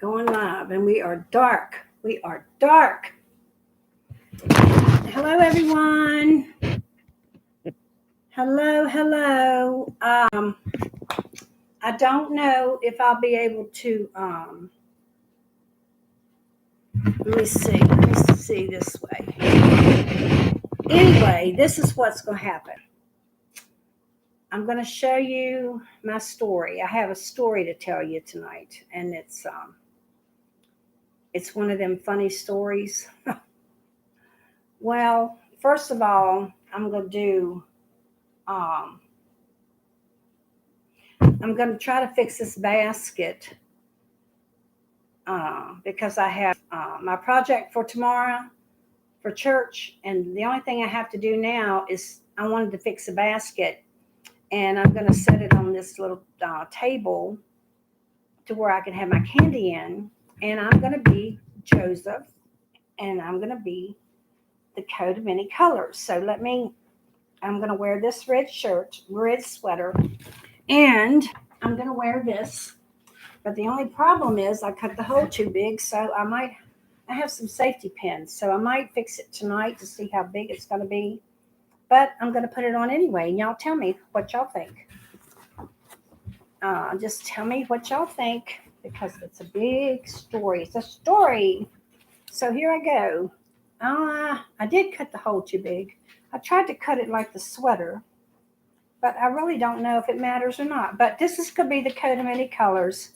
Going live, and we are dark. We are dark. Hello, everyone. Hello. I don't know if I'll be able to. Let me see this way. Anyway, this is what's going to happen. I'm going to show you my story. I have a story to tell you tonight, and it's one of them funny stories. Well, first of all, I'm going to try to fix this basket because I have my project for tomorrow for church, and the only thing I have to do now is I wanted to fix a basket, and I'm going to set it on this little table to where I can have my candy in, and I'm going to be Joseph, and I'm going to be the coat of many colors. So I'm going to wear this red sweater, and I'm going to wear this. But the only problem is I cut the hole too big, so I have some safety pins, so I might fix it tonight to see how big it's going to be. But I'm going to put it on anyway, and y'all tell me what y'all think. Just tell me what y'all think, because it's a big story. It's a story. So here I go. I did cut the hole too big. I tried to cut it like the sweater, but I really don't know if it matters or not. But this could be the coat of many colors.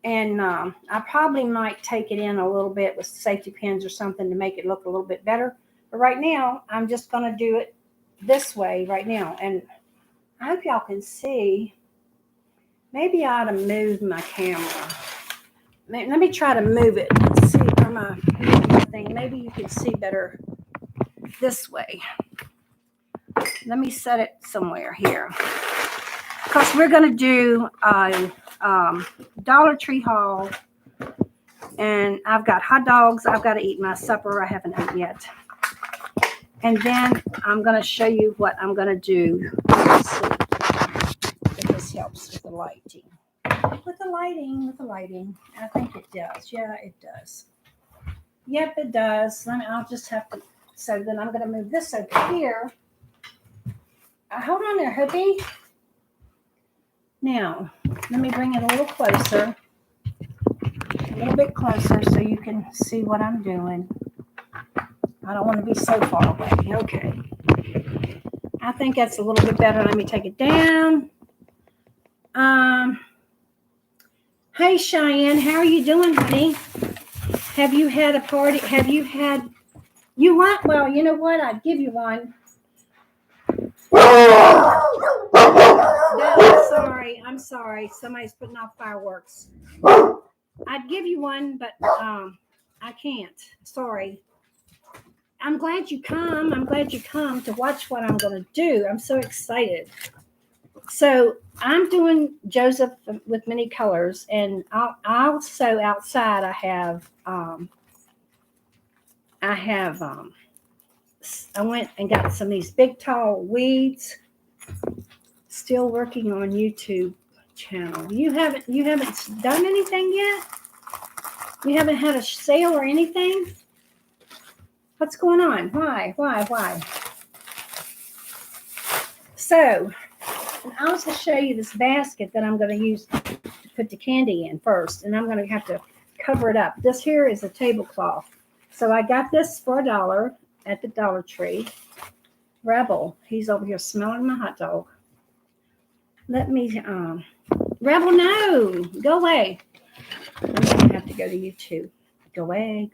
And I probably might take it in a little bit with safety pins or something to make it look a little bit better. But right now, I'm just going to do it this way right now. And I hope y'all can see. Maybe I ought to move my camera. Let me try to move it and see from a thing. Maybe you can see better this way. Let me set it somewhere here. Because we're going to do a Dollar Tree haul. And I've got hot dogs. I've got to eat my supper. I haven't eaten yet. And then I'm going to show you what I'm going to do. Let's see if this helps with the lighting. With the lighting. I think it does. Yeah, it does. Yep, it does. I'll just have to. So then I'm going to move this over here. Hold on there, Hoopy. Now, let me bring it a little closer. A little bit closer so you can see what I'm doing. I don't want to be so far away. Okay. I think that's a little bit better. Let me take it down. Hey, Cheyenne, how are you doing, honey? Have you had a party? You want? Well, you know what? I'd give you one. No, I'm sorry. Somebody's putting off fireworks. I'd give you one, but I can't. Sorry. I'm glad you come. To watch what I'm going to do. I'm so excited. So I'm doing Joseph with many colors, and also outside I went and got some of these big tall weeds. Still working on YouTube channel. You haven't done anything yet? You haven't had a sale or anything? What's going on? Why? So, I'll just show you this basket that I'm going to use to put the candy in first, and I'm going to have to cover it up. This here is a tablecloth. So I got this for $1 at the Dollar Tree. Rebel, he's over here smelling my hot dog. Let me, Rebel, no, go away. I'm going to have to go to YouTube. Go away,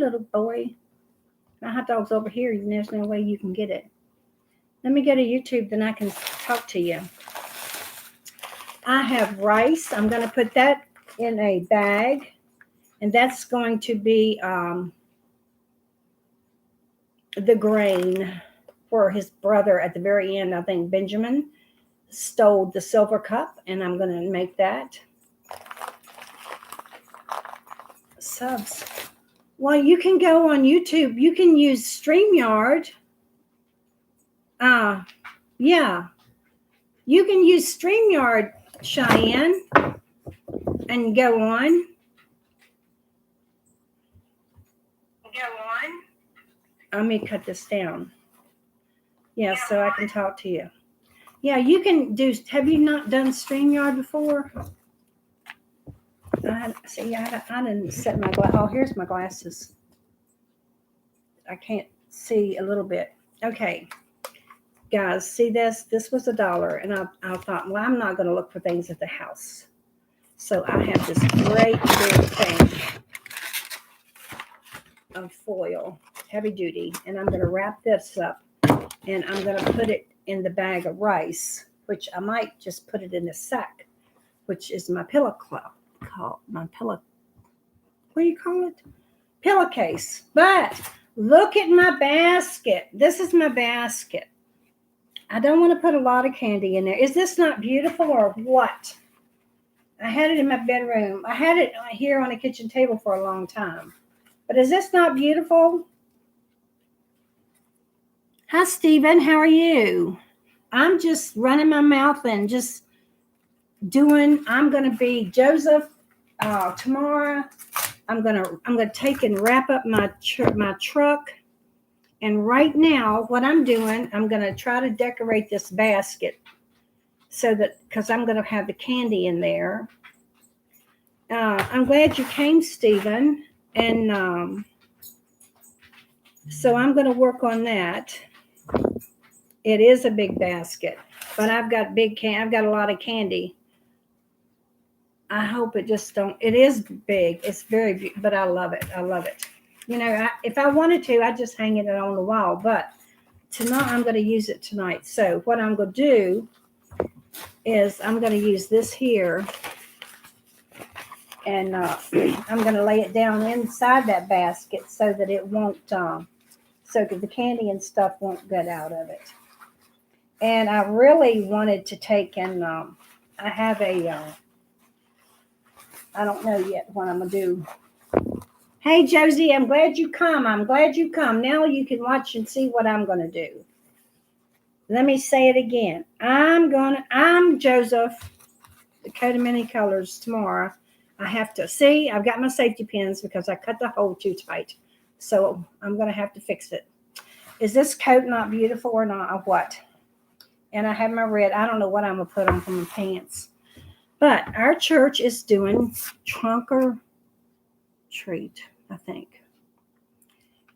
little boy. My hot dog's over here, and there's no way you can get it. Let me go to YouTube, then I can talk to you. I have rice. I'm going to put that in a bag, and that's going to be the grain for his brother at the very end. I think Benjamin stole the silver cup, and I'm going to make that. Subs. Well, you can go on YouTube. You can use StreamYard. Yeah. You can use StreamYard, Cheyenne. and go on. Let me cut this down. Yeah, so I can talk to you. Yeah, you can do. Have you not done StreamYard before? I didn't set my glass. Oh, here's my glasses. I can't see a little bit. Okay, guys, see this? This was $1, and I thought, well, I'm not going to look for things at the house. So I have this great big thing of foil, heavy duty, and I'm going to wrap this up, and I'm going to put it in the bag of rice, which I might just put it in a sack, which is my pillowcase. What do you call it? Pillowcase. But look at my basket. This is my basket. I don't want to put a lot of candy in there. Is this not beautiful or what? I had it in my bedroom. I had it here on the kitchen table for a long time. But is this not beautiful? Hi, Stephen. How are you? I'm just running my mouth and just doing. I'm going to be Joseph tomorrow. I'm gonna take and wrap up my truck. And right now, what I'm doing, I'm gonna try to decorate this basket so that because I'm gonna have the candy in there. I'm glad you came, Stephen. And so I'm gonna work on that. It is a big basket, but I've got I've got a lot of candy. I hope it just don't. It is big. It's very big, but I love it. I love it. You know, if I wanted to, I'd just hang it on the wall. But tonight, I'm going to use it tonight. So what I'm going to do is I'm going to use this here. And I'm going to lay it down inside that basket so that it won't, so that the candy and stuff won't get out of it. And I really wanted to take and I have I don't know yet what I'm going to do. Hey, Josie, I'm glad you come. I'm glad you come. Now you can watch and see what I'm going to do. Let me say it again. I'm Joseph, the coat of many colors tomorrow. I have to see, I've got my safety pins because I cut the hole too tight. So I'm going to have to fix it. Is this coat not beautiful or not? Or what? And I have my red. I don't know what I'm going to put on for my pants. But our church is doing trunk or treat, I think.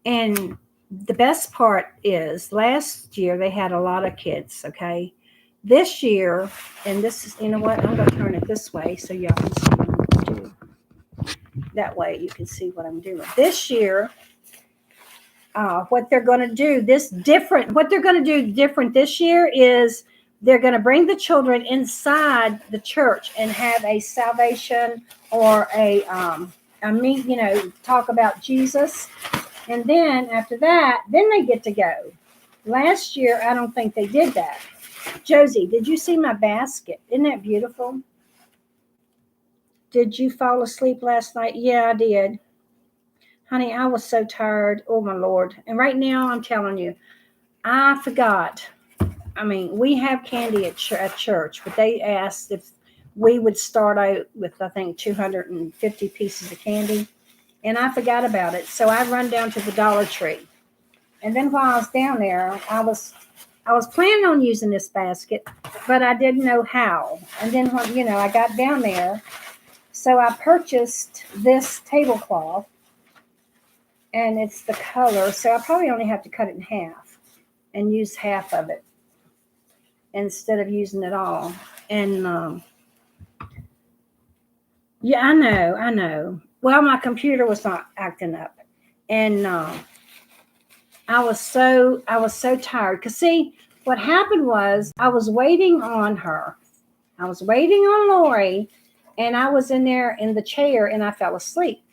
And the best part is last year they had a lot of kids, okay? This year, and this is, you know what? I'm going to turn it this way so y'all can see what I'm going to do. That way you can see what I'm doing. This year, what they're going to do, what they're going to do different this year is they're going to bring the children inside the church and have a salvation or talk about Jesus. And then after that, then they get to go. Last year, I don't think they did that. Josie, did you see my basket? Isn't that beautiful? Did you fall asleep last night? Yeah, I did. Honey, I was so tired. Oh, my Lord. And right now, I'm telling you, I forgot. I mean, we have candy at church, but they asked if we would start out with, I think, 250 pieces of candy. And I forgot about it. So I run down to the Dollar Tree. And then while I was down there, I was planning on using this basket, but I didn't know how. And then when, I got down there, so I purchased this tablecloth. And it's the color. So I probably only have to cut it in half and use half of it instead of using it all. And yeah, I know. Well, my computer was not acting up. And I was so tired. Because see, what happened was I was waiting on her. I was waiting on Lori. And I was in there in the chair and I fell asleep.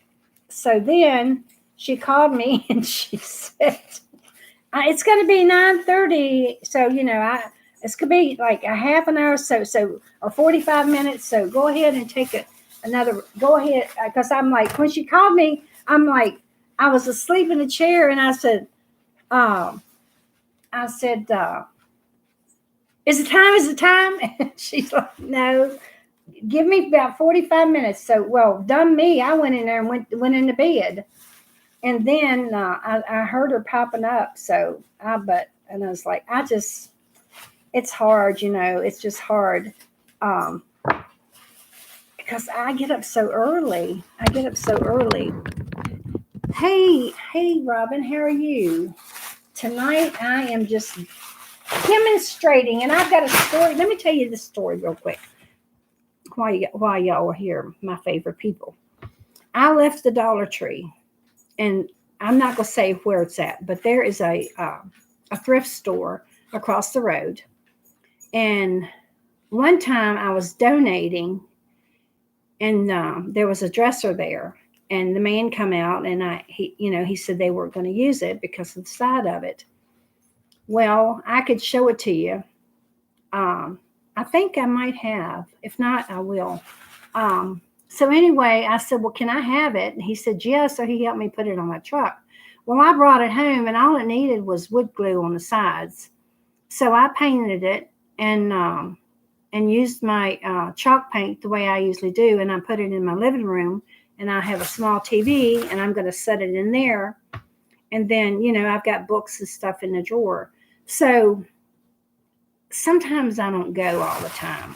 So then she called me and she said, it's going to be 9:30. So, it's going to be like a half an hour or 45 minutes. So go ahead and take go ahead. Because I'm like, when she called me, I'm like, I was asleep in the chair and I said, is it time? And she's like, no. give me about 45 minutes. So, well, dumb me, I went in there and went into bed. And then I heard her popping up. So and I was like, it's hard, it's just hard. Because I get up so early. Hey, Robin, how are you? Tonight I am just demonstrating, and I've got a story. Let me tell you this story real quick. Why y'all are here, my favorite people. I left the Dollar Tree, and I'm not going to say where it's at, but there is a thrift store across the road. And one time I was donating, and there was a dresser there, and the man come out, and he said they weren't going to use it because of the side of it. Well, I could show it to you. I think I might have. If not, I will. So anyway, I said, well, can I have it? And he said, yeah. So he helped me put it on my truck. Well, I brought it home, and all it needed was wood glue on the sides. So I painted it and used my chalk paint the way I usually do. And I put it in my living room, and I have a small TV, and I'm going to set it in there. And then, I've got books and stuff in the drawer. So sometimes I don't go all the time.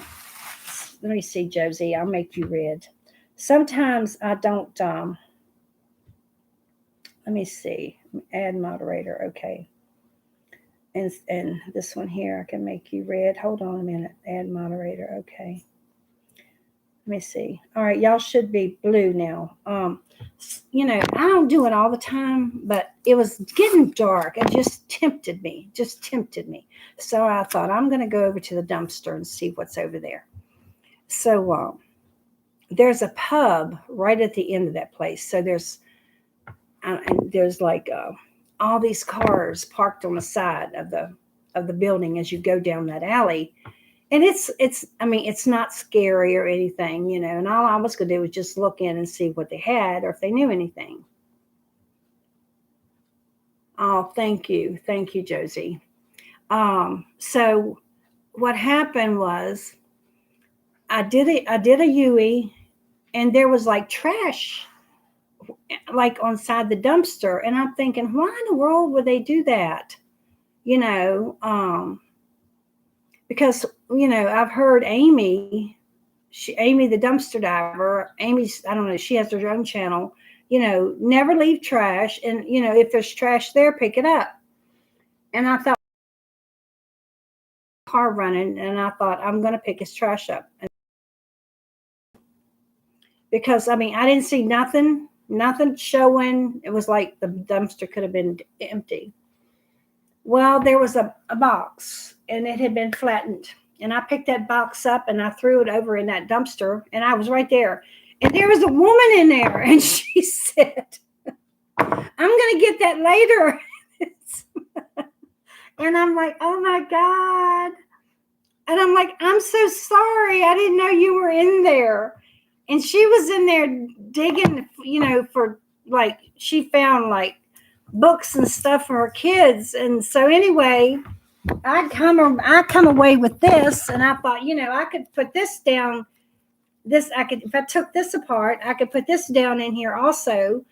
Let me see, Josie. I'll make you red. Sometimes I don't. Let me see. Add moderator. Okay. And this one here, I can make you red. Hold on a minute. Add moderator. Okay. Let me see. All right, y'all should be blue now. I don't do it all the time, but it was getting dark. It just tempted me. So I thought, I'm going to go over to the dumpster and see what's over there. So there's a pub right at the end of that place. So there's like all these cars parked on the side of the building as you go down that alley. And it's not scary or anything, and all I was going to do was just look in and see what they had or if they knew anything. Oh, thank you, Josie. So what happened was I did a UE, and there was like trash like on side the dumpster, and I'm thinking, why in the world would they do that? Because I've heard Amy the dumpster diver, I don't know, she has her own channel, never leave trash, and if there's trash there, pick it up. And I thought, car running, and I thought, I'm going to pick his trash up, because I didn't see nothing showing. It was like the dumpster could have been empty. Well, there was a box, and it had been flattened. And I picked that box up, and I threw it over in that dumpster, and I was right there. And there was a woman in there, and she said, I'm going to get that later. And I'm like, oh, my God. And I'm like, I'm so sorry. I didn't know you were in there. And she was in there digging, for like, she found like books and stuff for her kids. And so anyway, I come away with this, and I thought, I could put this down. If I took this apart, I could put this down in here also,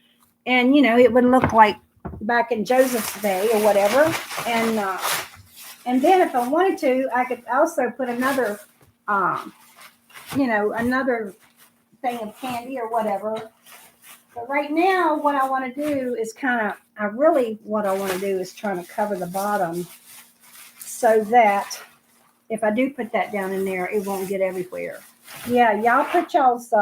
and it would look like back in Joseph's day or whatever. And then if I wanted to, I could also put another, another thing of candy or whatever. But right now, what I want to do is try to cover the bottom, so that if I do put that down in there, it won't get everywhere. Yeah, y'all put y'all's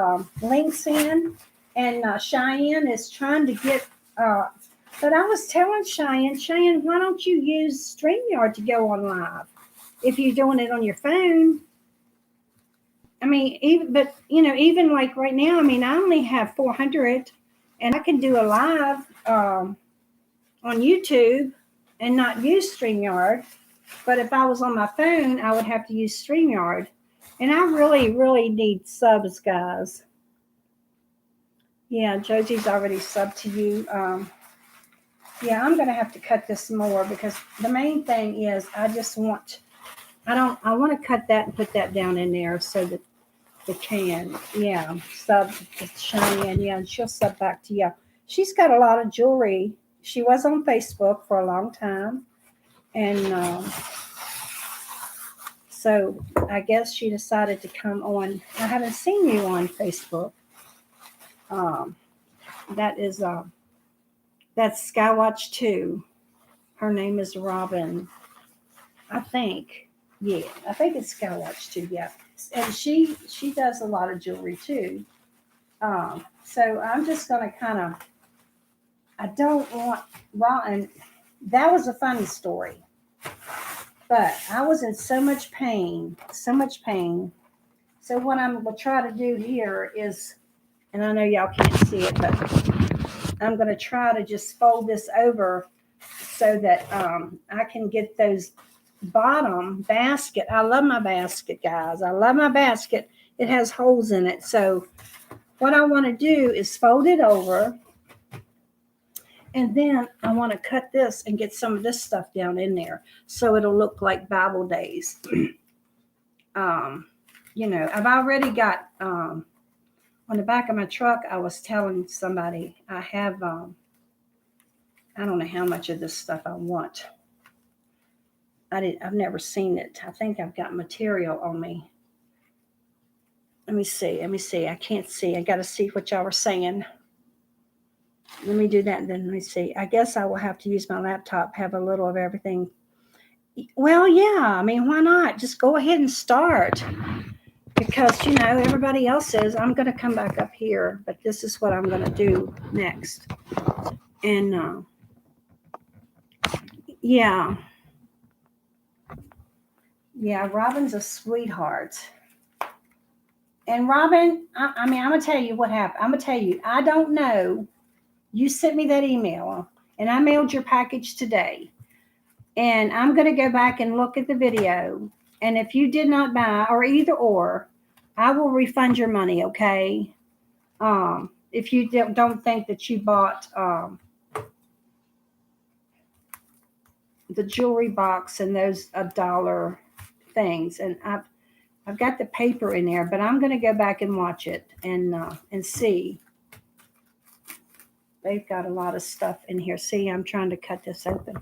links in, and Cheyenne is trying to get, but I was telling Cheyenne, why don't you use StreamYard to go on live if you're doing it on your phone? Even like right now, I only have 400, and I can do a live on YouTube and not use StreamYard. But if I was on my phone, I would have to use StreamYard. And I really, really need subs, guys. Yeah, Josie's already subbed to you. Yeah, I'm going to have to cut this more, because the main thing is I want to cut that and put that down in there, so that The can, yeah. Sub, it's Cheyenne, yeah, and she'll sub back to you. She's got a lot of jewelry. She was on Facebook for a long time, and so I guess she decided to come on. I haven't seen you on Facebook. Um, that is that's Skywatch 2. Her name is Robin, I think. Yeah, I think it's Skywatch 2. Yeah, and she does a lot of jewelry too. So I'm just gonna kind of. I don't want. Well, and that was a funny story, but I was in so much pain, so much pain. So what I'm gonna try to do here is, and I know y'all can't see it, but I'm gonna try to just fold this over so that I can get those bottom basket. I love my basket, guys. I love my basket. It has holes in it. So what I want to do is fold it over, and then I want to cut this and get some of this stuff down in there so it'll look like Bible days. I've already got on the back of my truck. I was telling somebody I have. I don't know how much of this stuff I want. I've never seen it. I think I've got material on me. Let me see. I can't see. I got to see what y'all were saying. Let me do that, and then let me see. I guess I will have to use my laptop, have a little of everything. Well, yeah. I mean, why not? Just go ahead and start. Because, everybody else says, I'm going to come back up here, but this is what I'm going to do next. And, yeah. Yeah, Robin's a sweetheart. And Robin, I mean, I'm going to tell you what happened. I'm going to tell you, I don't know. You sent me that email, and I mailed your package today. And I'm going to go back and look at the video. And if you did not buy, or either or, I will refund your money, okay? If you don't think that you bought the jewelry box and those $1 things. And I've got the paper in there, but I'm going to go back and watch it and see. They've got a lot of stuff in here. See, I'm trying to cut this open.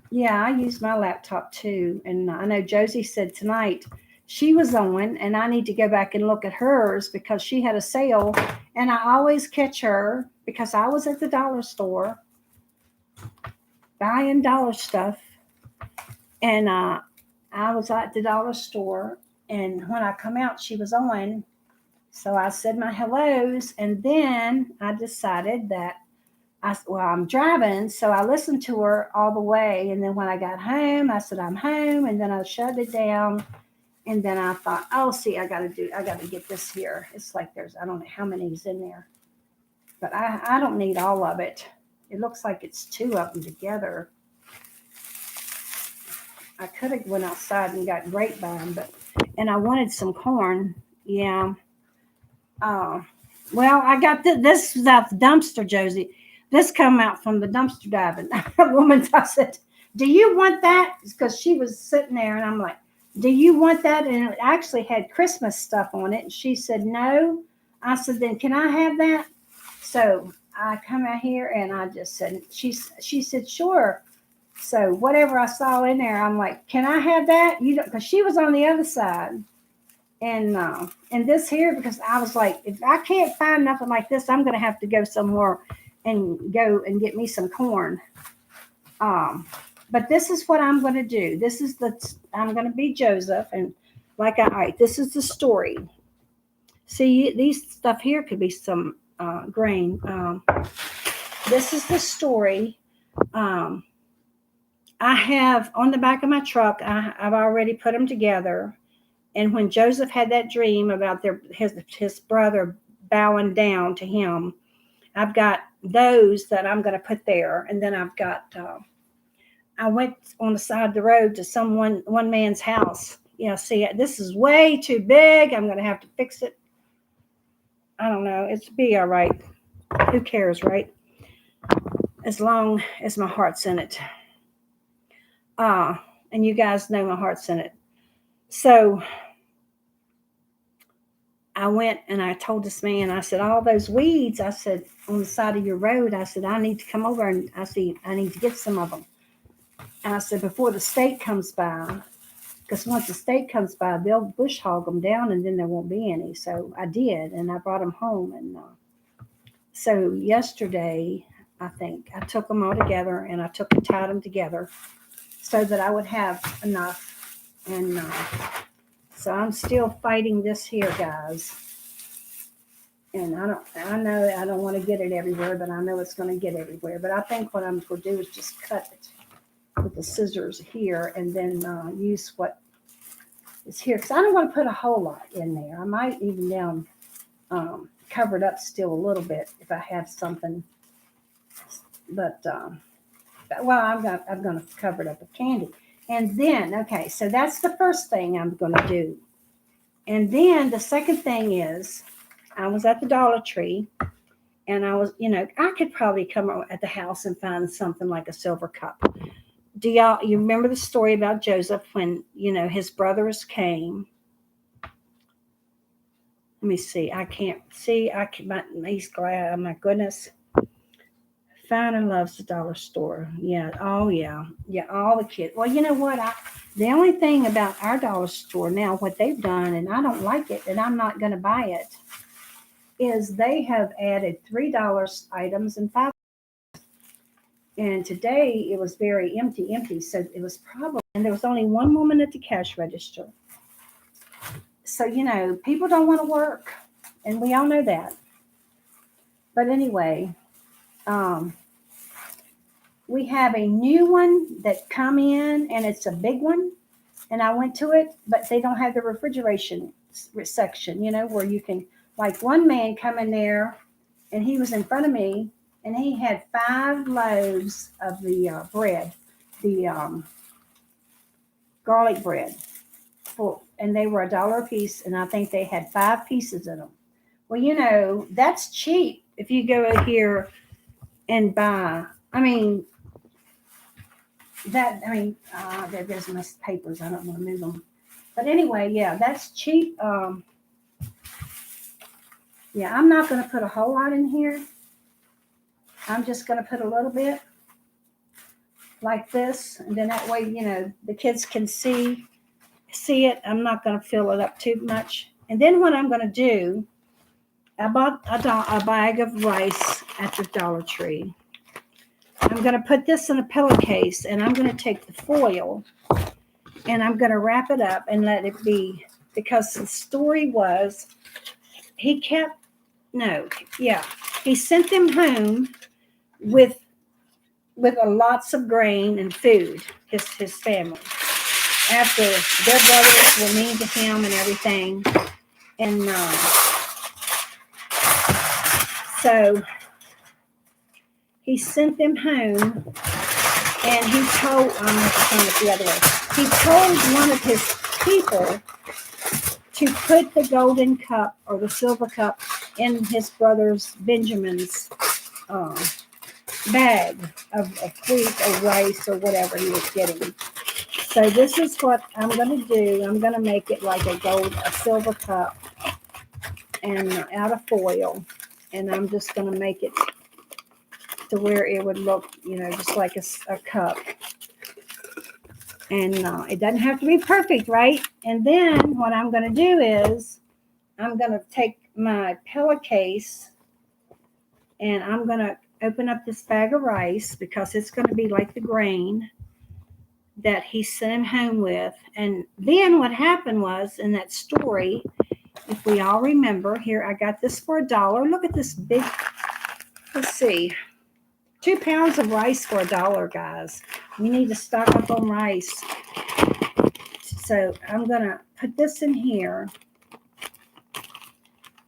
Yeah, I use my laptop too. And I know Josie said tonight she was on, and I need to go back and look at hers because she had a sale. And I always catch her because I was at the dollar store buying dollar stuff. And I was at the dollar store. And when I come out, she was on. So I said my hellos. And then I decided that I'm driving, so I listened to her all the way. And then when I got home, I said, I'm home. And then I shut it down. And then I thought, oh, see, I got to get this here. It's like I don't know how many is in there. But I don't need all of it. It looks like it's 2 of them together. I could have went outside and got grapevine, and I wanted some corn. Yeah. Well, I got this was out the dumpster, Josie. This come out from the dumpster diving. A woman, I said, do you want that? Because she was sitting there, and I'm like, do you want that? And it actually had Christmas stuff on it. And she said, no. I said, then can I have that? So I come out here, and I just said, she said, sure. So whatever I saw in there, I'm like, can I have that? Because she was on the other side. And this here, because I was like, if I can't find nothing like this, I'm going to have to go somewhere and go and get me some corn. But this is what I'm going to do. I'm going to be Joseph. And all right, this is the story. See, these stuff here could be some grain. This is the story. I have on the back of my truck, I've already put them together. And when Joseph had that dream about his brother bowing down to him, I've got those that I'm going to put there. And then I've got, I went on the side of the road to one man's house. See, this is way too big. I'm going to have to fix it. I don't know. It's be all right. Who cares, right? As long as my heart's in it. And you guys know my heart's in it. So I went and I told this man, I said, all those weeds, I said, on the side of your road, I said, I need to come over and I need to get some of them. And I said, before the state comes by, because once the state comes by, they'll bush hog them down and then there won't be any. So I did, and I brought them home. And so yesterday, I think I took them all together and I took and tied them together so that I would have enough. And so I'm still fighting this here, guys. And I know I don't want to get it everywhere, but I know it's going to get everywhere. But I think what I'm going to do is just cut it with the scissors here and then use what is here. Because I don't want to put a whole lot in there. I might even cover it up still a little bit if I have something. But, well, I'm going to cover it up with candy. And then, okay, so that's the first thing I'm going to do. And then the second thing is, I was at the Dollar Tree, and I was, I could probably come at the house and find something like a silver cup. You remember the story about Joseph when, his brothers came? Let me see. I can't see. He's glad. Oh, my goodness. Founder loves the dollar store. Yeah. Oh, yeah. Yeah. All the kids. Well, you know what? The only thing about our dollar store now, what they've done, and I don't like it, and I'm not going to buy it, is they have added $3 items and $5. And today it was very empty. So it was probably, and there was only one woman at the cash register. So, people don't want to work, and we all know that. But anyway, we have a new one that come in, and it's a big one. And I went to it, but they don't have the refrigeration section, where you can, like one man come in there, and he was in front of me, and he had 5 loaves of the bread, the garlic bread, and they were $1 a piece, and I think they had 5 pieces in them. Well, that's cheap if you go here and buy. There goes my papers. I don't want to move them. But anyway, yeah, that's cheap. Yeah, I'm not going to put a whole lot in here. I'm just going to put a little bit like this. And then that way, the kids can see it. I'm not going to fill it up too much. And then what I'm going to do, I bought a bag of rice at the Dollar Tree. I'm going to put this in a pillowcase, and I'm going to take the foil, and I'm going to wrap it up and let it be, because the story was he sent them home with lots of grain and food, his family, after their brothers were mean to him and everything. And so he sent them home, and he told, I'm going to turn it the other way. He told one of his people to put the golden cup or the silver cup in his brother's Benjamin's bag of wheat or rice or whatever he was getting. So this is what I'm going to do. I'm going to make it like a silver cup, and out of foil, and I'm just going to make it to where it would look, just like a cup. And it doesn't have to be perfect, right? And then what I'm going to do is I'm going to take my pillowcase, and I'm going to open up this bag of rice, because it's going to be like the grain that he sent him home with. And then what happened was, in that story, if we all remember, here, I got this for $1. Look at this big, let's see, 2 pounds of rice for $1, guys. You need to stock up on rice. So I'm going to put this in here,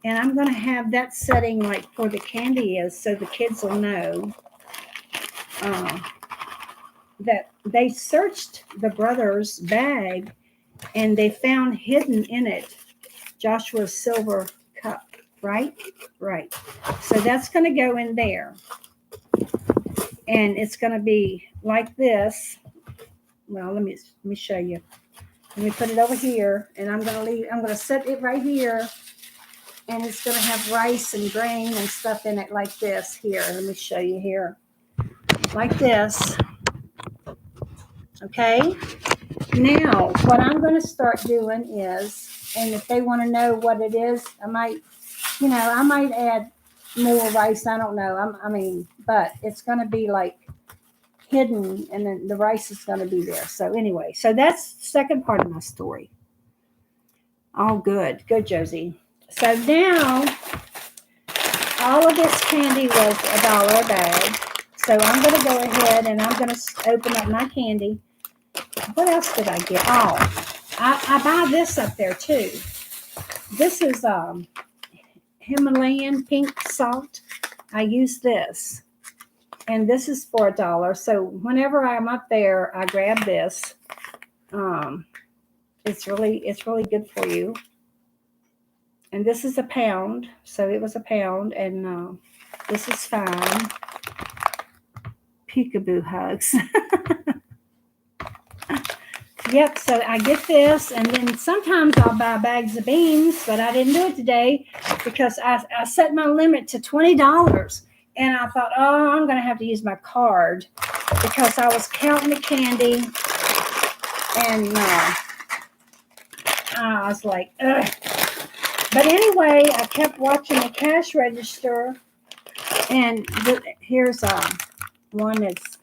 and I'm going to have that setting like where the candy is, so the kids will know that they searched the brothers' bag, and they found hidden in it Joshua's silver cup, right? Right. So that's going to go in there. And it's going to be like this. Well, let me show you. Let me put it over here, and I'm going to set it right here And it's going to have rice and grain and stuff in it like this. Here, let me show you here. Like this. Okay. Now, what I'm going to start doing is, and if they want to know what it is, I might add more rice. I don't know. But it's going to be like hidden, and then the rice is going to be there. So anyway, so that's the second part of my story. Oh, good, Josie. So now, all of this candy was $1 a bag. So I'm going to go ahead and I'm going to open up my candy. What else did I get? Oh, I buy this up there too. This is Himalayan pink salt. I use this. And this is for $1. So whenever I'm up there, I grab this. It's really good for you. And this is a pound. So it was a pound. And this is fine. Peekaboo hugs. Yep, so I get this, and then sometimes I'll buy bags of beans, but I didn't do it today because I set my limit to $20. And I thought, oh, I'm going to have to use my card because I was counting the candy, and I was like, ugh. But anyway, I kept watching the cash register, and here's one that's,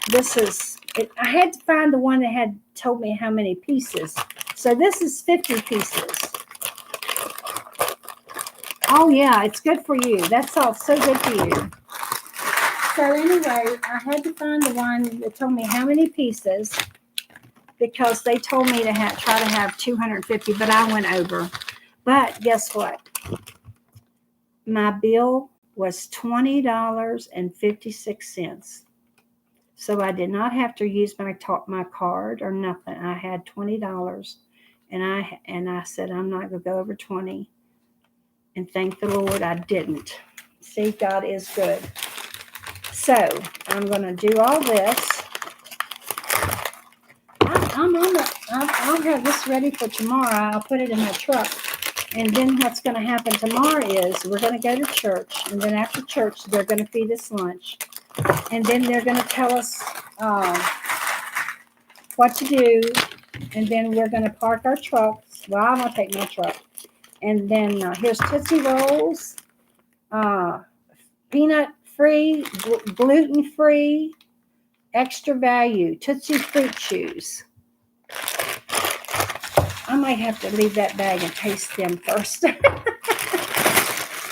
this is, I had to find the one that had told me how many pieces. So this is 50 pieces. Oh, yeah, it's good for you. That's all so good for you. So anyway, I had to find the one that told me how many pieces because they told me to try to have 250, but I went over. But guess what? My bill was $20.56. So I did not have to use my card or nothing. I had $20, and I said I'm not going to go over 20. And thank the Lord I didn't. See, God is good. So I'm going to do all this. I'll have this ready for tomorrow. I'll put it in my truck. And then what's going to happen tomorrow is we're going to go to church. And then after church, they're going to feed us lunch. And then they're going to tell us what to do. And then we're going to park our trucks. Well, I'm going to take my truck. And then here's Tootsie Rolls, peanut-free, gluten-free, extra value, Tootsie Fruit Chews. I might have to leave that bag and taste them first.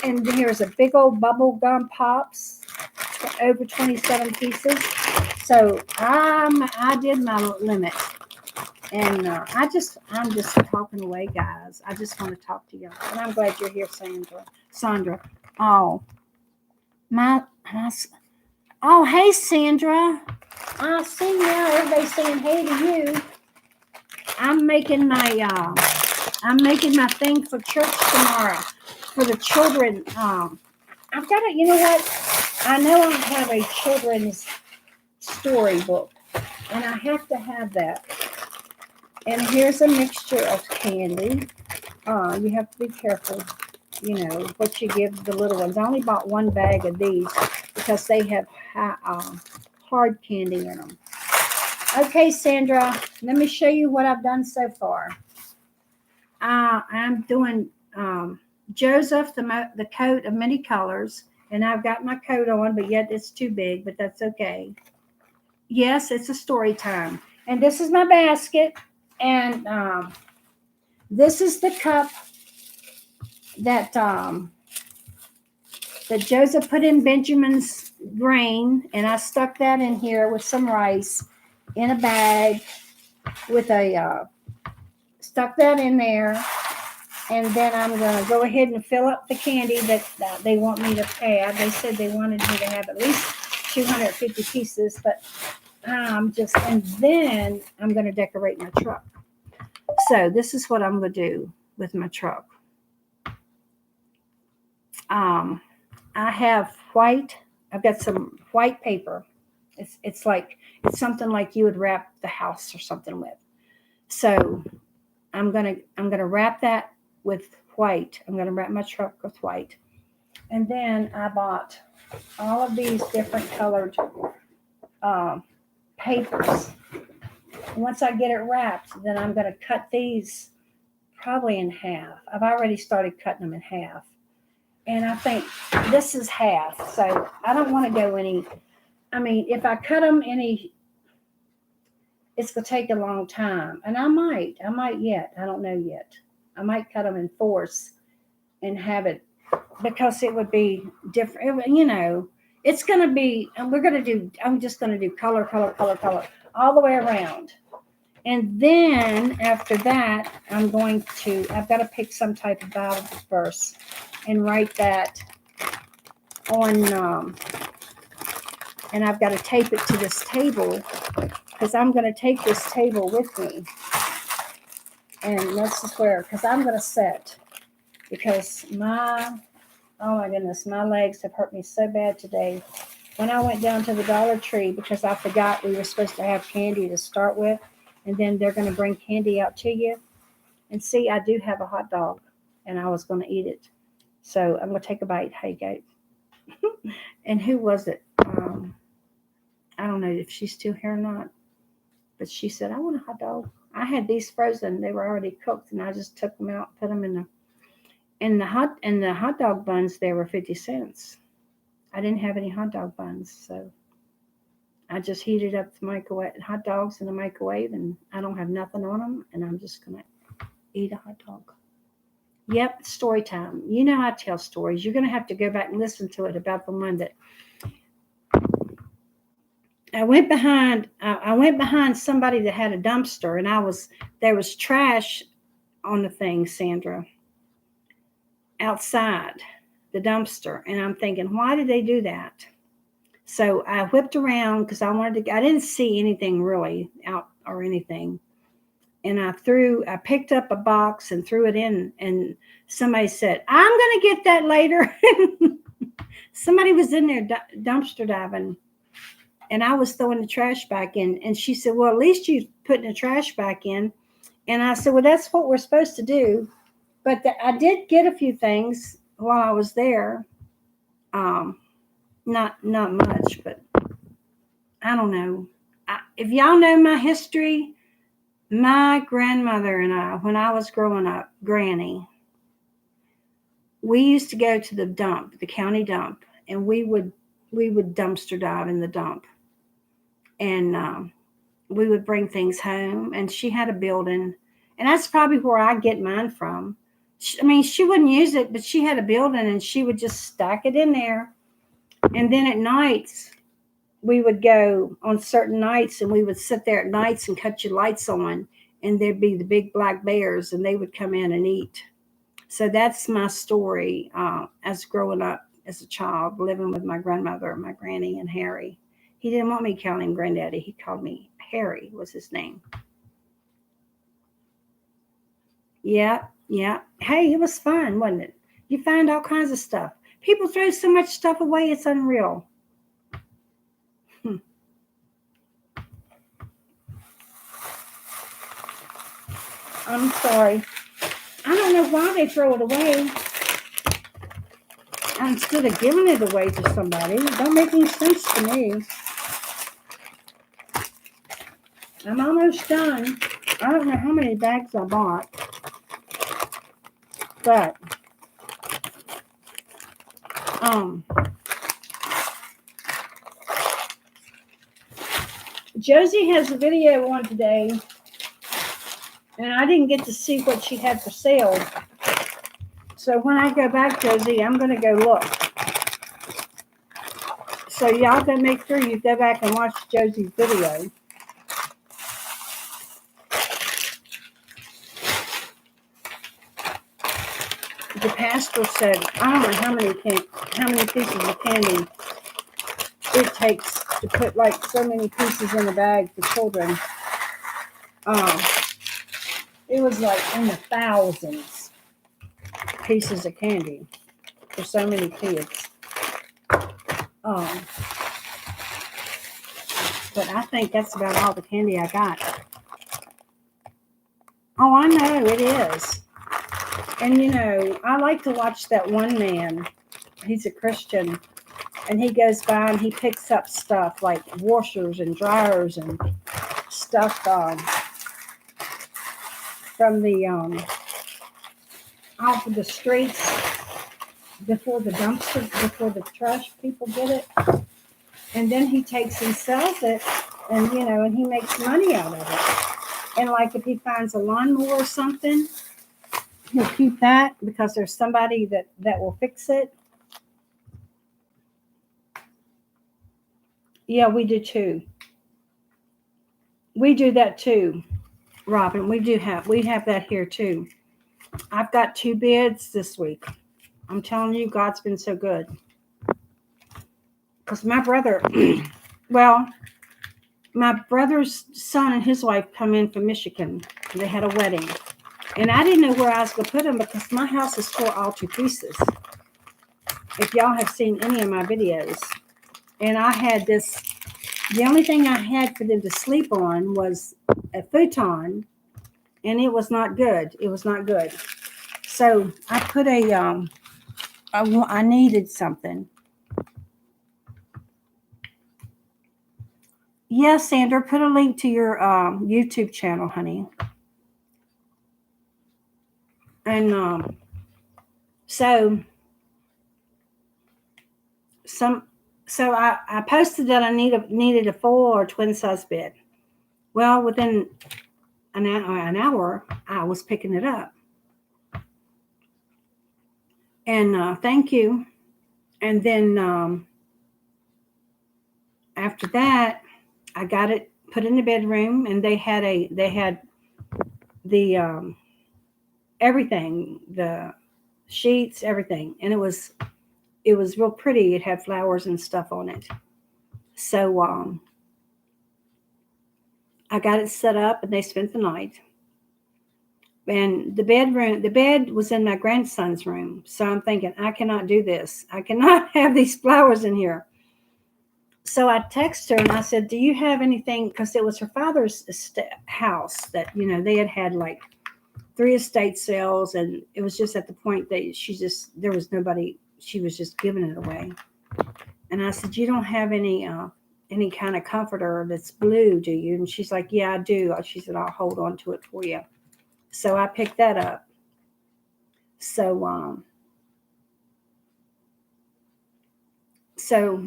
And here's a big old bubble gum pops, over 27 pieces. So I did my limit. And I'm just talking away, guys. I just want to talk to y'all. And I'm glad you're here, Sandra. Oh, oh, hey, Sandra. I see now everybody's saying hey to you. I'm making my thing for church tomorrow for the children. I've got you know what? I know I have a children's storybook, and I have to have that. And here's a mixture of candy. You have to be careful, what you give the little ones. I only bought one bag of these because they have hard candy in them. Okay, Sandra, let me show you what I've done so far. I'm doing Joseph, the coat of many colors, and I've got my coat on, but yet it's too big, but that's okay. Yes, it's a story time. And this is my basket, and this is the cup that Joseph put in Benjamin's grain, and I stuck that in here with some rice in a bag with stuck that in there. And then I'm going to go ahead and fill up the candy that they want me to add. They said they wanted me to have at least 250 pieces, but and then I'm going to decorate my truck. So this is what I'm going to do with my truck. I have I've got some white paper. It's something like you would wrap the house or something with. So I'm gonna wrap that with white. I'm going to wrap my truck with white. And then I bought all of these different colored papers. Once I get it wrapped, then I'm going to cut these probably in half. I've already started cutting them in half. And I think this is half. So I don't want to go any. I mean, if I cut them any, it's going to take a long time. And I might yet. I don't know yet. I might cut them in fourths and have it, because it would be different. You know, it's going to be, and I'm just going to do color, color, color, color all the way around. And then after that, I've got to pick some type of Bible verse and write that on, and I've got to tape it to this table, because I'm going to take this table with me. And this is where, because I'm going to sit, because oh my goodness, my legs have hurt me so bad today. When I went down to the Dollar Tree, because I forgot we were supposed to have candy to start with, and then they're going to bring candy out to you. And see, I do have a hot dog, and I was going to eat it. So I'm going to take a bite. Hey, Gabe. And who was it? I don't know if she's still here or not, but she said, I want a hot dog. I had these frozen. They were already cooked, and I just took them out, put them in the hot dog buns. They were 50 cents. I didn't have any hot dog buns, so I just heated up the microwave hot dogs in the microwave, and I don't have nothing on them, and I'm just gonna eat a hot dog. Yep, story time. You know I tell stories. You're gonna have to go back and listen to it about the one that I went behind somebody that had a dumpster, and there was trash on the thing, Sandra, outside the dumpster. And I'm thinking, why did they do that? So I whipped around, because I didn't see anything really out or anything. And I picked up a box and threw it in, and somebody said, I'm going to get that later. Somebody was in there dumpster diving, and I was throwing the trash back in. And she said, well, at least you're putting the trash back in. And I said, well, that's what we're supposed to do. But I did get a few things while I was there. Not much, but I don't know. If y'all know my history, my grandmother and I, when I was growing up, Granny, we used to go to the county dump, and we would dumpster dive in the dump. And we would bring things home, and she had a building, and that's probably where I get mine from. She wouldn't use it, but she had a building, and she would just stack it in there. And then at nights, we would go on certain nights, and we would sit there at nights and cut your lights on, and there'd be the big black bears, and they would come in and eat. So that's my story as growing up as a child, living with my grandmother, my granny, and Harry. He didn't want me to call him Granddaddy. He called me Harry, was his name. Yeah. Hey, it was fun, wasn't it? You find all kinds of stuff. People throw so much stuff away, it's unreal. I'm sorry. I don't know why they throw it away instead of giving it away to somebody. It don't make any sense to me. I'm almost done. I don't know how many bags I bought, but Josie has a video on today, and I didn't get to see what she had for sale. So when I go back, Josie, I'm going to go look. So y'all can make sure you go back and watch Josie's video. The pastor said, I don't know how many pieces of candy it takes to put like so many pieces in a bag for children. It was like in the thousands pieces of candy for so many kids. But I think that's about all the candy I got. Oh, I know it is. And, you know, I like to watch that one man. He's a Christian. And he goes by and he picks up stuff like washers and dryers and stuff from the off of the streets before the dumpster, before the trash people get it. And then he takes and sells it, and you know, and he makes money out of it. And like if he finds a lawnmower or something, he'll keep that because there's somebody that will fix it. Yeah, we do too. We do that too, Robin. We have that here too. I've got 2 bids this week. I'm telling you, God's been so good. Because my brother, well, my brother's son and his wife come in from Michigan. They had a wedding. And I didn't know where I was going to put them because my house is for all 2 pieces. If y'all have seen any of my videos. And I had this, the only thing I had for them to sleep on was a futon. And it was not good. It was not good. So I put I needed something. Yes, Sandra, put a link to your YouTube channel, honey. And so I posted that I needed a full or twin size bed. Well, within an hour, I was picking it up. And thank you. And then after that, I got it put in the bedroom, and they had the everything, the sheets, everything, and it was real pretty. It had flowers and stuff on it. So I got it set up, and they spent the night. And the bed was in my grandson's room. So I'm thinking, I cannot do this. I cannot have these flowers in here. So I texted her and I said, do you have anything? Because it was her father's house that, you know, they had like 3 estate sales. And it was just at the point that there was nobody, she was just giving it away. And I said, you don't have any kind of comforter that's blue, do you? And she's like, yeah, I do. She said, I'll hold on to it for you. So I picked that up. So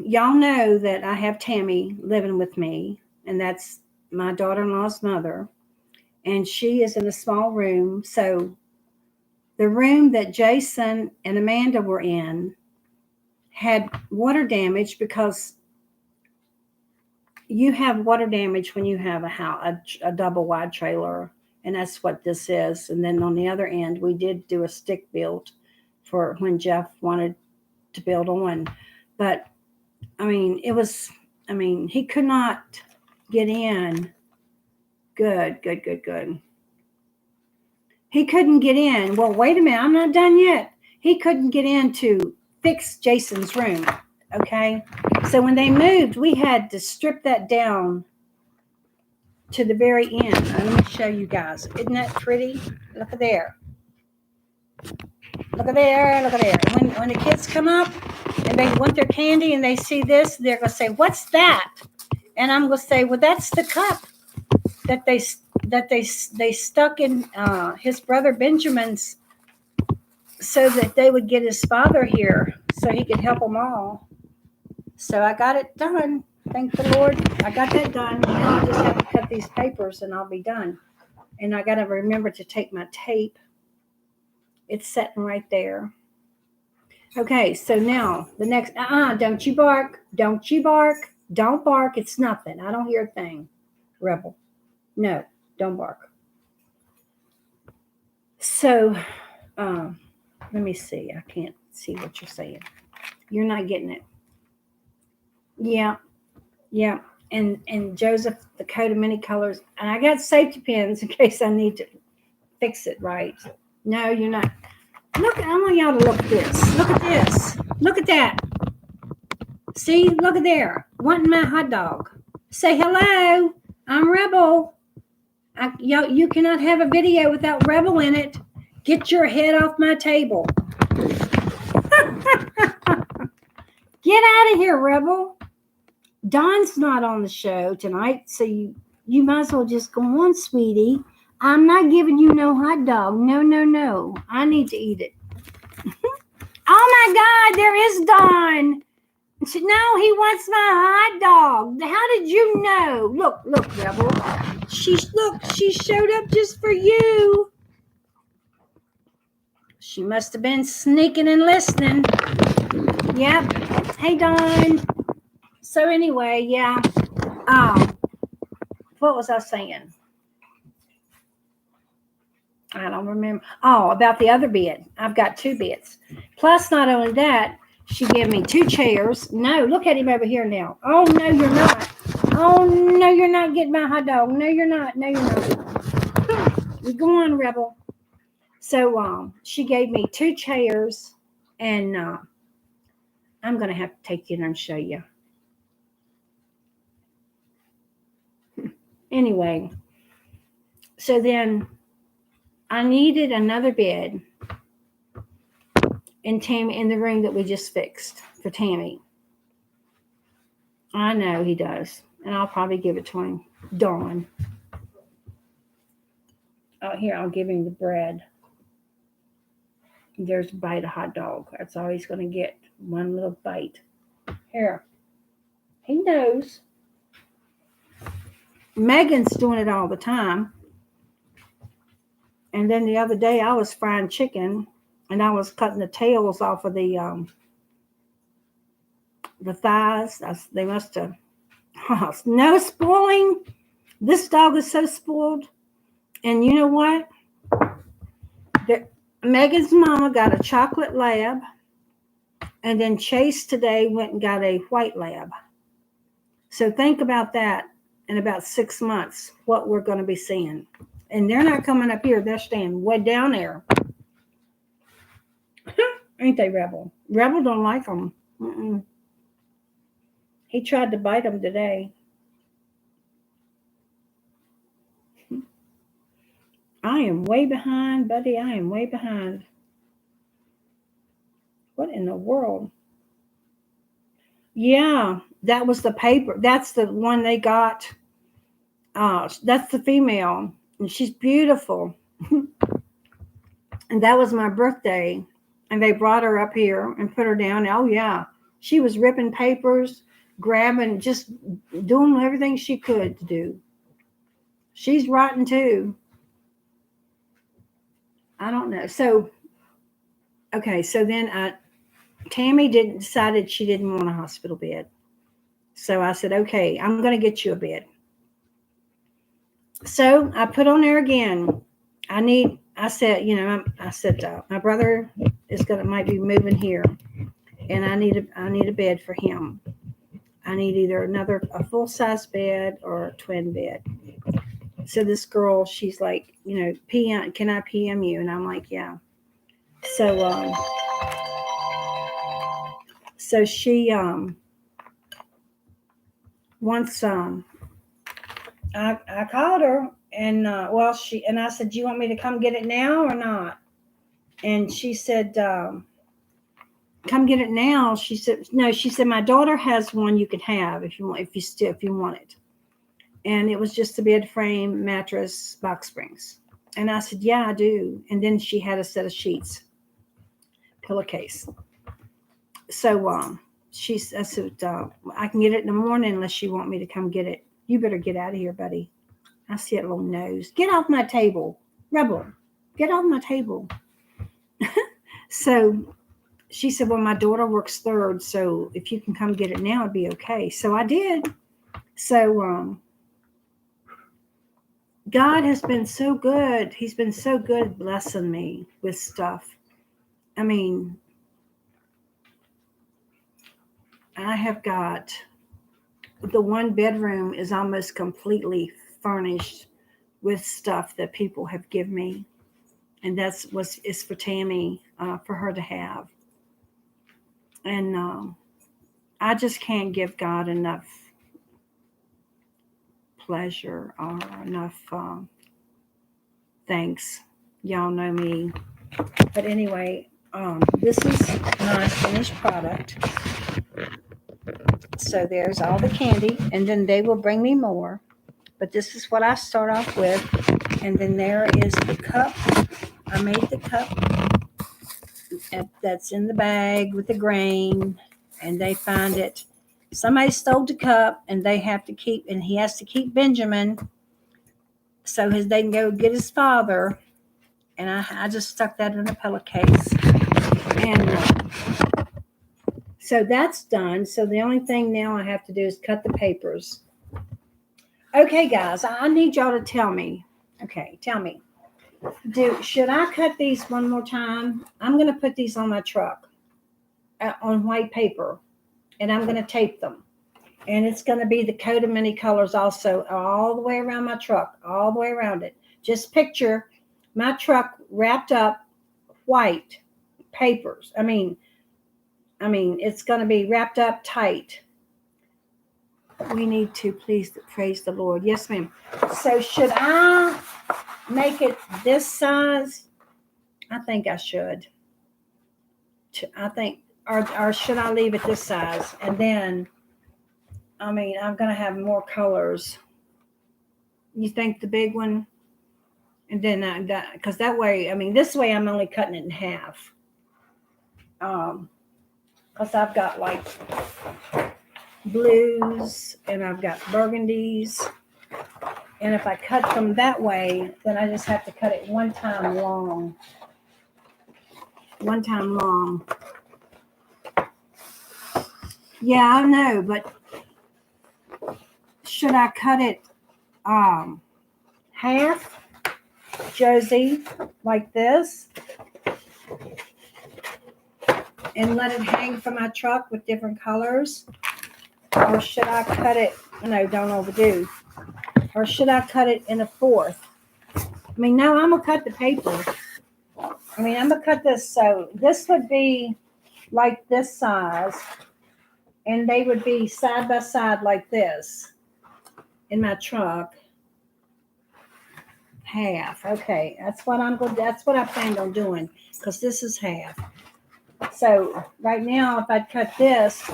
y'all know that I have Tammy living with me, and that's my daughter-in-law's mother. And she is in a small room. So the room that Jason and Amanda were in had water damage, because you have water damage when you have a double wide trailer. And that's what this is. And then on the other end, we did do a stick build for when Jeff wanted to build on. But, I mean, he could not get in. Good. He couldn't get in. Well, wait a minute. I'm not done yet. He couldn't get in to fix Jason's room. Okay? So when they moved, we had to strip that down to the very end. Let me show you guys. Isn't that pretty? Look at there. Look at there. Look at there. When the kids come up and they want their candy and they see this, they're going to say, what's that? And I'm going to say, well, that's the cup that they stuck in his brother Benjamin's, so that they would get his father here so he could help them all. So I got it done. Thank the Lord. I got that done. Now I just have to cut these papers and I'll be done. And I got to remember to take my tape. It's sitting right there. Okay, so now the next, don't you bark. Don't you bark. Don't bark. It's nothing. I don't hear a thing. Rebel. No, don't bark. So, let me see. I can't see what you're saying. You're not getting it. Yeah. And Joseph, the coat of many colors. And I got safety pins in case I need to fix it right. No, you're not. Look, I want y'all to look at this. Look at this. Look at that. See, look at there. Wanting my hot dog. Say hello. I'm Rebel. You cannot have a video without Rebel in it. Get your head off my table. Get out of here, Rebel. Dawn's not on the show tonight, so you might as well just go on, sweetie. I'm not giving you no hot dog. No. I need to eat it. Oh my God, there is Dawn. No, he wants my hot dog. How did you know? Look, Rebel. She showed up just for you. She must have been sneaking and listening. Yep. Hey, Dawn. So anyway, yeah. What was I saying? I don't remember. Oh, about the other bed. I've got 2 beds. Plus, not only that, she gave me 2 chairs. No, look at him over here now. Oh, no, you're not. Oh, no, you're not getting my hot dog. No, you're not. You go on, Rebel. So she gave me 2 chairs, and I'm going to have to take you in and show you. Anyway, so then I needed another bed in the room that we just fixed for Tammy. I know he does, and I'll probably give it to him. Dawn. Oh, here, I'll give him the bread. There's a bite of hot dog. That's all he's going to get. One little bite. Here. He knows. Megan's doing it all the time. And then the other day I was frying chicken, and I was cutting the tails off of the thighs. They must have. No spoiling. This dog is so spoiled. And you know what? Megan's mama got a chocolate lab, and then Chase today went and got a white lab. So think about that in about 6 months, what we're going to be seeing. And they're not coming up here. They're staying way down there. Ain't they, Rebel? Rebel don't like them. Mm-mm. He tried to bite them today. I am way behind, buddy. I am way behind. What in the world? Yeah, that was the paper. That's the one they got. That's the female. And she's beautiful. And that was my birthday. And they brought her up here and put her down. Oh, yeah. She was ripping papers, grabbing, just doing everything she could to do. She's rotten too. I don't know. So, okay. So then Tammy decided she didn't want a hospital bed. So I said, okay, I'm going to get you a bed. So I put on there again. I said, my brother might be moving here, and I need a bed for him. I need either a full size bed or a twin bed. So this girl, she's like, PM, can I PM you? And I'm like, yeah. So, so she, once, I called her and, I said, do you want me to come get it now or not? And she said, come get it now. She said, no, my daughter has one you could have if you want it. And it was just a bed frame, mattress, box springs. And I said, yeah, I do. And then she had a set of sheets, pillowcase. So I said, I can get it in the morning unless you want me to come get it. You better get out of here, buddy. I see that little nose. Get off my table. Rebel, get off my table. So she said, well, my daughter works third, so if you can come get it now, it'd be okay. So I did. So God has been so good. He's been so good blessing me with stuff. I mean, I have got the 1 bedroom is almost completely furnished with stuff that people have given me. And that's what is for Tammy, for her to have. And I just can't give God enough pleasure or enough thanks. Y'all know me. But anyway, this is my finished product. So there's all the candy, and then they will bring me more. But this is what I start off with. And then there is the cup. I made the cup that's in the bag with the grain, and they find it. Somebody stole the cup, and they have to keep, and he has to keep Benjamin so they can go get his father. And I just stuck that in a pillowcase. And so that's done. So the only thing now I have to do is cut the papers. Okay, guys, I need y'all to tell me. Okay, tell me. Should I cut these one more time? I'm going to put these on my truck on white paper, and I'm going to tape them. And it's going to be the coat of many colors also all the way around my truck, all the way around it. Just picture my truck wrapped up white papers. I mean, it's going to be wrapped up tight. We need to please praise the Lord. Yes, ma'am. So should I make it this size? I think I should. Or should I leave it this size? And then, I'm going to have more colors. You think the big one? And then because that way, this way I'm only cutting it in half. Because I've got like blues and I've got burgundies. And if I cut them that way, then I just have to cut it one time long. One time long. Yeah, I know, but should I cut it half, Josie, like this, and let it hang from my truck with different colors? Or should I cut it, no, don't overdo. Or should I cut it in a fourth? No, I'm going to cut the paper. I'm going to cut this, so this would be like this size, and they would be side by side like this in my truck. Half. Okay, that's what I planned on doing, because this is half. So right now, if I cut this,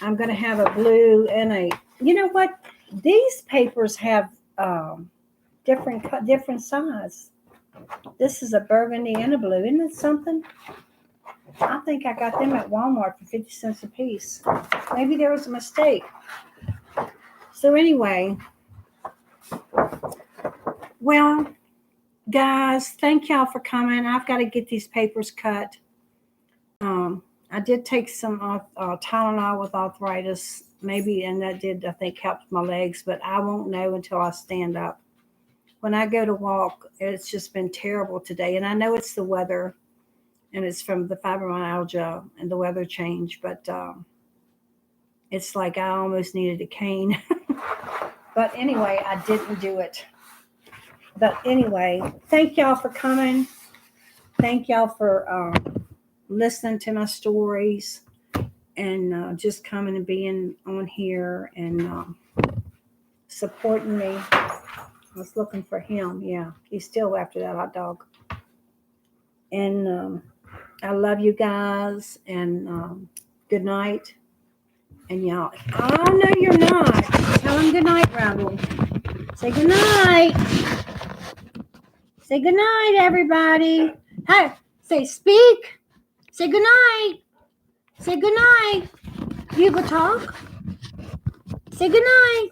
I'm going to have a blue and a, you know what? These papers have different size. This is a burgundy and a blue. Isn't it something? I think I got them at Walmart for 50 cents a piece. Maybe there was a mistake. So anyway, well, guys, thank y'all for coming. I've got to get these papers cut. I did take some Tylenol with arthritis, maybe, and that did, I think, help my legs, but I won't know until I stand up. When I go to walk, it's just been terrible today, and I know it's the weather, and it's from the fibromyalgia and the weather change, but it's like I almost needed a cane. But anyway, I didn't do it. But anyway, thank y'all for coming. Thank y'all for listening to my stories and just coming and being on here and supporting me. I was looking for him. Yeah, he's still after that hot dog. And I love you guys, and good night. And y'all, oh no, you're not. Tell him good night, Rebel. Say good night. Say good night, everybody. Hey, say speak. Say good night. Say good night. You go talk. Say good night.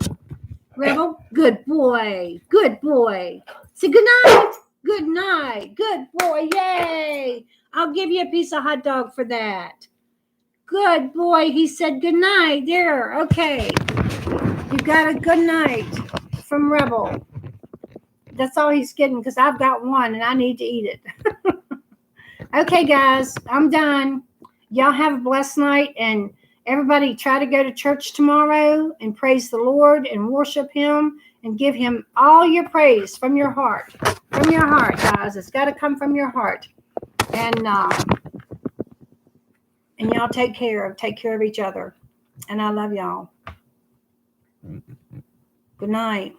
Rebel, good boy. Good boy. Say good night. Good night. Good boy. Yay. I'll give you a piece of hot dog for that. Good boy. He said good night. There. Okay. You got a good night from Rebel. That's all he's getting, because I've got one and I need to eat it. Okay, guys, I'm done. Y'all have a blessed night, and everybody try to go to church tomorrow and praise the Lord and worship him and give him all your praise from your heart. From your heart, guys. It's got to come from your heart. And y'all take care of each other. And I love y'all. Good night.